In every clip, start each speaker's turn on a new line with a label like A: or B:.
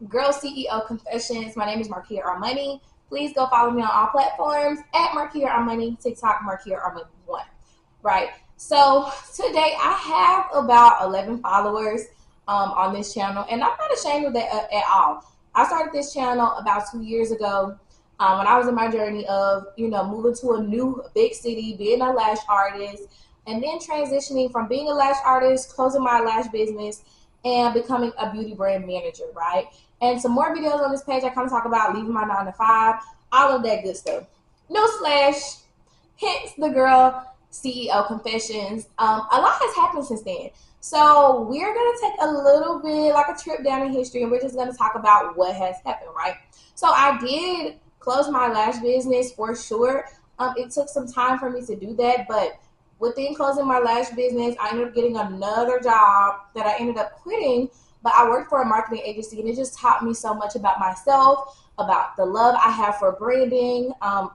A: Girl CEO Confessions. My name is Markia Armoney. Please go follow me on all platforms at Markia Armoney, TikTok, Markia Armoney1. Right. So today I have about 11 followers on this channel, and I'm not ashamed of that at all. I started this channel about 2 years ago when I was in my journey of, moving to a new big city, being a lash artist, and then transitioning from being a lash artist, closing my lash business, and becoming a beauty brand manager, right? And some more videos on this page, I kind of talk about leaving my 9 to 5, all of that good stuff. No slash, hence the girl CEO confessions. A lot has happened since then. So we're going to take a little bit like a trip down in history, and we're just going to talk about what has happened, right? So I did close my lash business for sure. It took some time for me to do that, but within closing my lash business, I ended up getting another job that I ended up quitting. But I worked for a marketing agency, and it just taught me so much about myself, about the love I have for branding,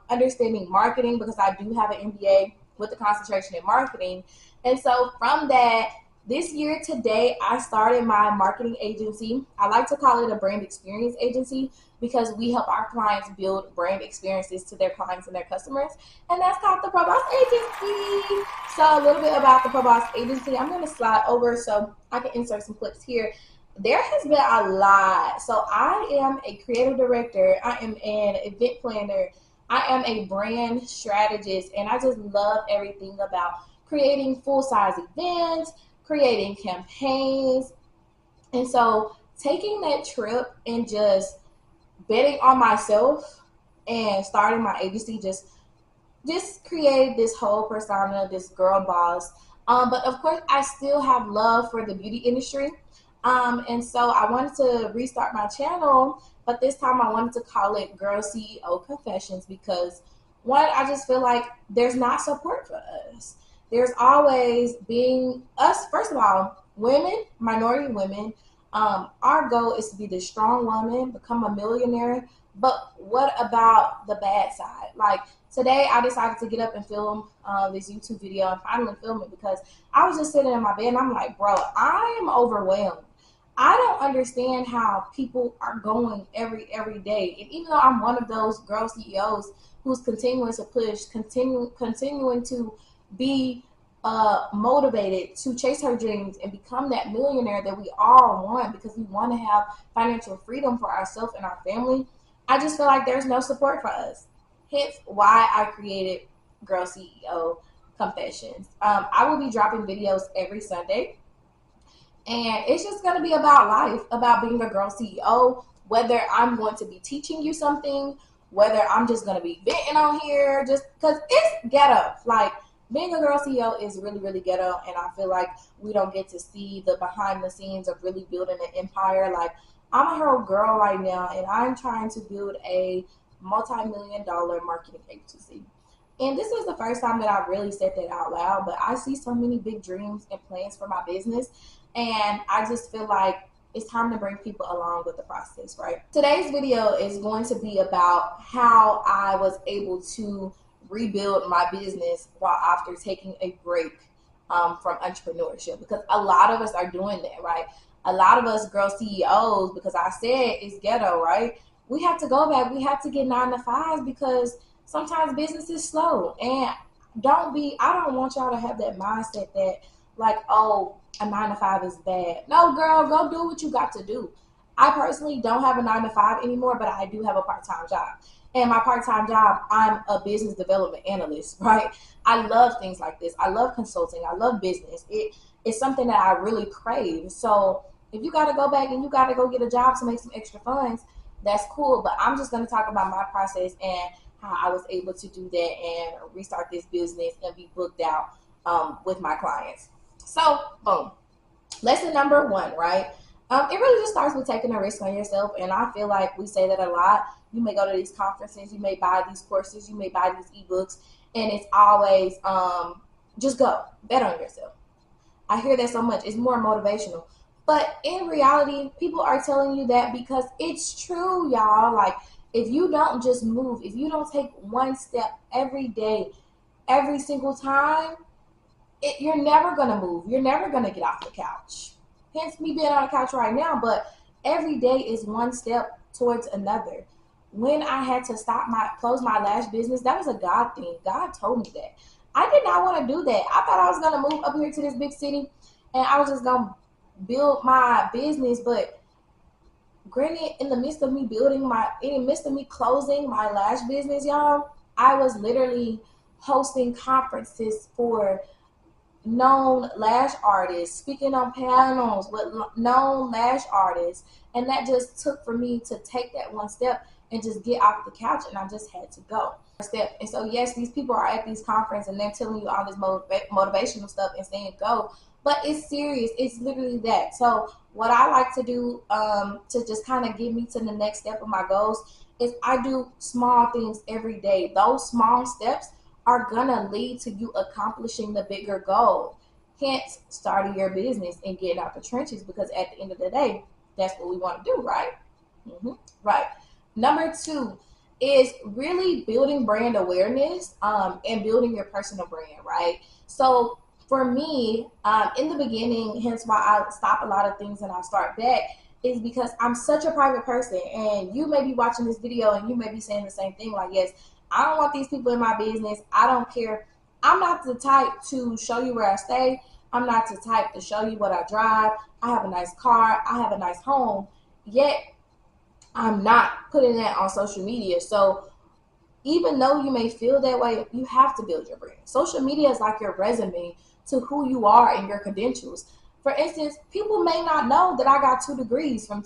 A: understanding marketing, because I do have an MBA with a concentration in marketing. And so from that, this year today, I started my marketing agency. I like to call it a brand experience agency because we help our clients build brand experiences to their clients and their customers. And that's called the Pro Boss Agency. So a little bit about the Pro Boss Agency. I'm going to slide over so I can insert some clips here. There has been a lot. So I am a creative director. I am an event planner. I am a brand strategist, and I just love everything about creating full-size events, creating campaigns. And so taking that trip and just betting on myself and starting my agency just created this whole persona, this girl boss. But of course, I still have love for the beauty industry. And so I wanted to restart my channel, but this time I wanted to call it Girl CEO Confessions because one, I just feel like there's not support for us. There's always being us, first of all, women, minority women. Our goal is to be the strong woman, become a millionaire. But what about the bad side? Like today, I decided to get up and film this YouTube video and finally film it because I was just sitting in my bed and I'm like, bro, I am overwhelmed. I don't understand how people are going every day. And even though I'm one of those girl CEOs who's continuing to push, continuing to be motivated to chase her dreams and become that millionaire that we all want because we want to have financial freedom for ourselves and our family, I just feel like there's no support for us. Hence why I created Girl CEO Confessions. I will be dropping videos every Sunday. And it's just going to be about life, about being a girl CEO, whether I'm going to be teaching you something, whether I'm just going to be venting on here, just because it's ghetto. Like, being a girl CEO is really, really ghetto. And I feel like we don't get to see the behind the scenes of really building an empire. Like, I'm a whole girl right now, and I'm trying to build a multi-million-dollar marketing agency. And this is the first time that I've really said that out loud, but I see so many big dreams and plans for my business. And I just feel like it's time to bring people along with the process, right? Today's video is going to be about how I was able to rebuild my business while after taking a break from entrepreneurship, because a lot of us are doing that, right? A lot of us girl CEOs, because I said it's ghetto, right? We have to go back. We have to get 9 to 5s because sometimes business is slow. And I don't want y'all to have that mindset that like, oh, a 9 to 5 is bad. No, girl, go do what you got to do. I personally don't have a 9 to 5 anymore, but I do have a part-time job. And my part-time job, I'm a business development analyst, right? I love things like this. I love consulting. I love business. It's something that I really crave. So if you got to go back and you got to go get a job to make some extra funds, that's cool. But I'm just going to talk about my process and how I was able to do that and restart this business and be booked out with my clients. So, boom. Lesson number 1, right? It really just starts with taking a risk on yourself. And I feel like we say that a lot. You may go to these conferences, you may buy these courses, you may buy these ebooks, and it's always just go, bet on yourself. I hear that so much. It's more motivational. But in reality, people are telling you that because it's true, y'all. Like, if you don't just move, if you don't take one step every day, every single time, you're never going to move. You're never going to get off the couch. Hence me being on the couch right now. But every day is one step towards another. When I had to close my lash business, that was a God thing. God told me that. I did not want to do that. I thought I was gonna move up here to this big city and I was just gonna build my business. But granted, in the midst of me in the midst of me closing my lash business, y'all, I was literally hosting conferences for known lash artists, speaking on panels with known lash artists. And that just took for me to take that one step and just get off the couch, and I just had to go. Step. And so, yes, these people are at these conferences and they're telling you all this motivational stuff and saying go, but it's serious. It's literally that. So, what I like to do to just kind of get me to the next step of my goals is I do small things every day. Those small steps are gonna lead to you accomplishing the bigger goal. Hence, starting your business and getting out the trenches, because at the end of the day, that's what we want to do, right? Right. Number 2 is really building brand awareness and building your personal brand, right? So for me, in the beginning, hence why I stop a lot of things and I start back, is because I'm such a private person. And you may be watching this video and you may be saying the same thing, like, yes, I don't want these people in my business. I don't care. I'm not the type to show you where I stay. I'm not the type to show you what I drive. I have a nice car. I have a nice home. Yet I'm not putting that on social media. So even though you may feel that way, you have to build your brand. Social media is like your resume to who you are and your credentials. For instance, people may not know that I got 2 degrees from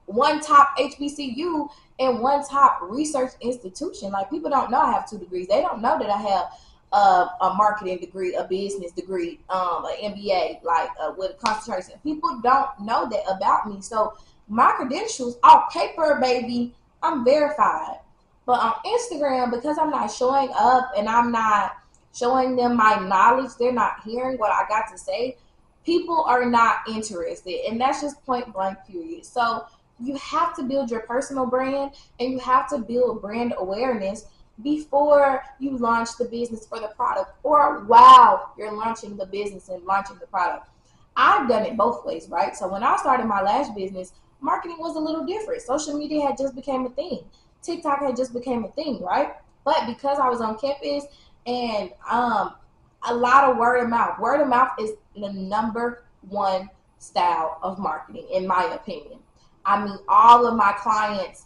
A: one top HBCU and one top research institution. Like, people don't know I have 2 degrees. They don't know that I have a marketing degree, a business degree, an MBA, like with concentration. People don't know that about me. So my credentials on paper, baby, I'm verified. But on Instagram, because I'm not showing up and I'm not showing them my knowledge, they're not hearing what I got to say, people are not interested. And that's just point blank, period. So you have to build your personal brand and you have to build brand awareness before you launch the business for the product, or while you're launching the business and launching the product. I've done it both ways, right? So when I started my lash business, marketing was a little different. Social media had just became a thing. TikTok had just became a thing, right? But because I was on campus and a lot of word of mouth. Word of mouth is the number 1 style of marketing, in my opinion. I mean, all of my clients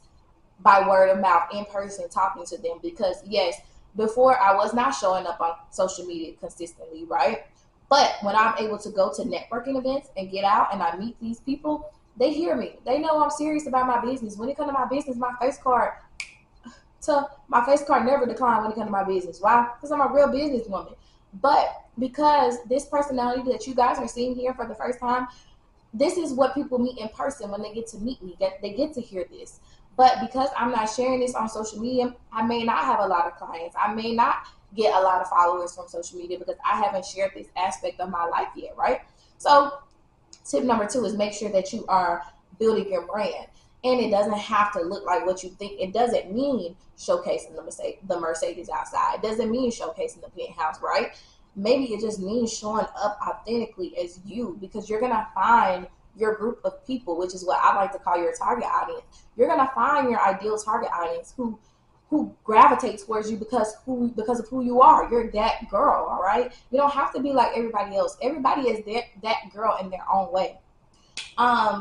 A: by word of mouth, in person, talking to them, because yes, before I was not showing up on social media consistently, right? But when I'm able to go to networking events and get out and I meet these people, they hear me. They know I'm serious about my business. When it comes to my business, my face card never declined when it comes to my business. Why? Because I'm a real businesswoman. But because this personality that you guys are seeing here for the first time, this is what people meet in person when they get to meet me. They get to hear this. But because I'm not sharing this on social media, I may not have a lot of clients. I may not get a lot of followers from social media because I haven't shared this aspect of my life yet, right? So tip number 2 is make sure that you are building your brand. And it doesn't have to look like what you think. It doesn't mean showcasing the Mercedes outside. It doesn't mean showcasing the penthouse, right? Maybe it just means showing up authentically as you, because you're going to find your group of people, which is what I like to call your target audience. You're going to find your ideal target audience who gravitates towards you because of who you are. You're that girl, all right? You don't have to be like everybody else. Everybody is that girl in their own way.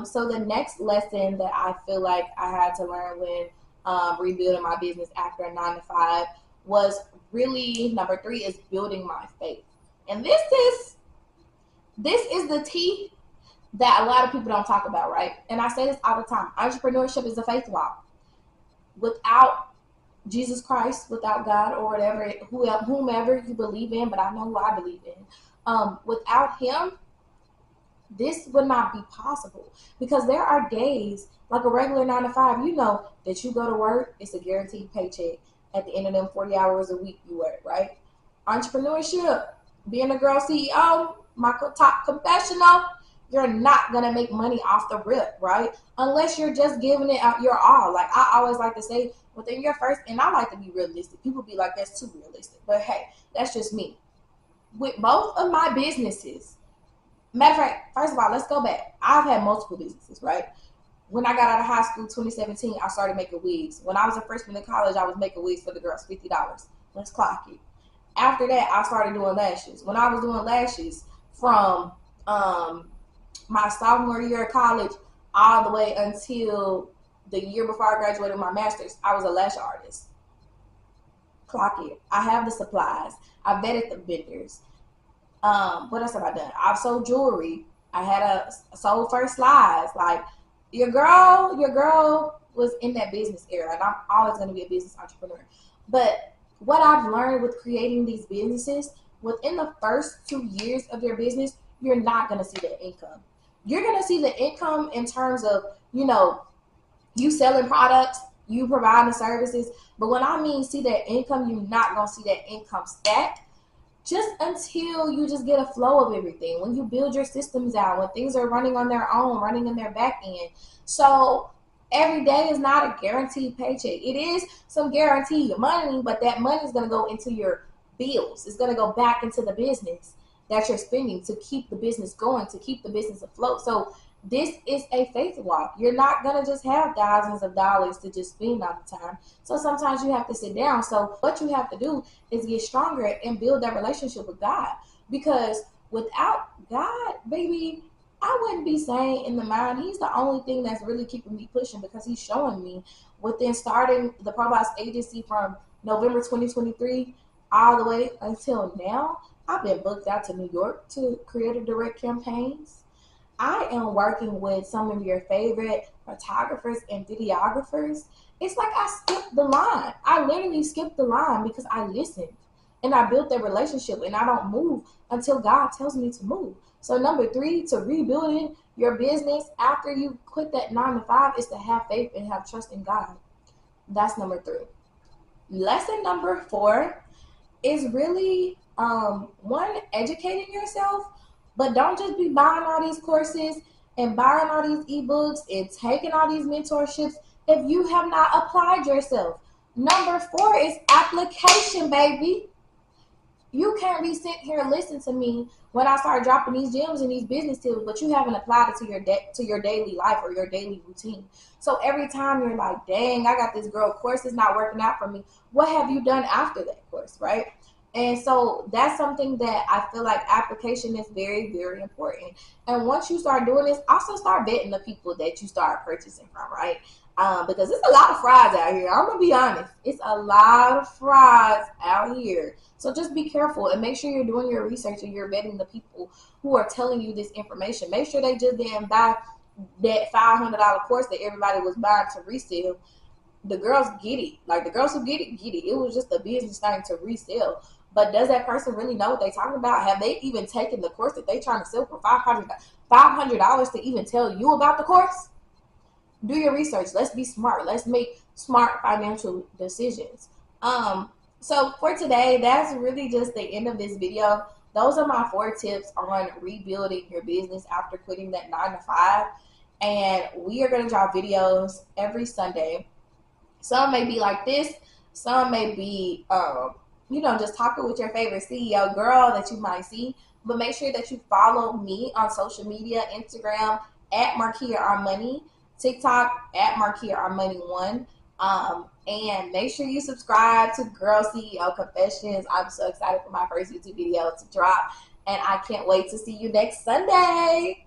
A: So the next lesson that I feel like I had to learn when rebuilding my business after a 9-to-5 was really, number 3 is building my faith. And this is the T that a lot of people don't talk about, right? And I say this all the time. Entrepreneurship is a faith walk. Without Jesus Christ, without God, or whatever, whomever you believe in, but I know who I believe in. Without him, this would not be possible, because there are days, like a regular 9-to-5, you know that you go to work, it's a guaranteed paycheck at the end of them 40 hours a week you work, right? Entrepreneurship, being a girl CEO, my top confessional, you're not going to make money off the rip, right? Unless you're just giving it out your all. Like I always like to say, within your first, and I like to be realistic. People be like, that's too realistic. But hey, that's just me. With both of my businesses, matter of fact, first of all, let's go back. I've had multiple businesses, right? when I got out of high school, 2017, I started making wigs. When I was a freshman in college, I was making wigs for the girls, $50. Let's clock it. After that, I started doing lashes. When I was doing lashes from my sophomore year of college all the way until the year before I graduated my master's, I was a lash artist. Clock it. I have the supplies. I vetted the vendors. What else have I done? I've sold jewelry. I had a sold first slides. Like your girl was in that business era, and I'm always going to be a business entrepreneur. But what I've learned with creating these businesses, within the first 2 years of your business, you're not going to see the income. You're going to see the income in terms of, you selling products, you providing services. But when I mean see that income, you're not going to see that income stack just until you just get a flow of everything. When you build your systems out, when things are running on their own, running in their back end. So every day is not a guaranteed paycheck. It is some guaranteed money, but that money is going to go into your bills. It's going to go back into the business that you're spending to keep the business going, to keep the business afloat. So this is a faith walk. You're not going to just have thousands of dollars to just spend all the time. So sometimes you have to sit down. So what you have to do is get stronger and build that relationship with God. Because without God, baby, I wouldn't be sane in the mind. He's the only thing that's really keeping me pushing, because he's showing me within starting the Pro Boss Agency from November 2023 all the way until now, I've been booked out to New York to creative direct campaigns. I am working with some of your favorite photographers and videographers. It's like I skipped the line. I literally skipped the line because I listened and I built that relationship, and I don't move until God tells me to move. So number 3, to rebuilding your business after you quit that 9 to 5 is to have faith and have trust in God. That's number 3. Lesson number 4 is really one, educating yourself, but don't just be buying all these courses and buying all these ebooks and taking all these mentorships if you have not applied yourself. Number 4 is application, baby. You can't be sitting here and listen to me when I start dropping these gems and these business tips, but you haven't applied it to your daily life or your daily routine. So every time you're like, dang, I got this girl course, it's not working out for me. What have you done after that course, right? And so that's something that I feel like application is very, very important. And once you start doing this, also start vetting the people that you start purchasing from, right? Because it's a lot of frauds out here. I'm going to be honest. It's a lot of frauds out here. So just be careful and make sure you're doing your research and you're vetting the people who are telling you this information. Make sure they just didn't buy that $500 course that everybody was buying to resell. The girls get it. Like the girls who get it, get it. It was just a business thing to resell. But does that person really know what they're talking about? Have they even taken the course that they're trying to sell for $500 to even tell you about the course? Do your research. Let's be smart. Let's make smart financial decisions. So for today, that's really just the end of this video. Those are my 4 tips on rebuilding your business after quitting that 9 to 5. And we are going to drop videos every Sunday. Some may be like this. Some may be, just talking with your favorite CEO girl that you might see. But make sure that you follow me on social media, Instagram at Markia R Money, TikTok at Markia R Money 1. And make sure you subscribe to Girl CEO Confessions. I'm so excited for my first YouTube video to drop, and I can't wait to see you next Sunday.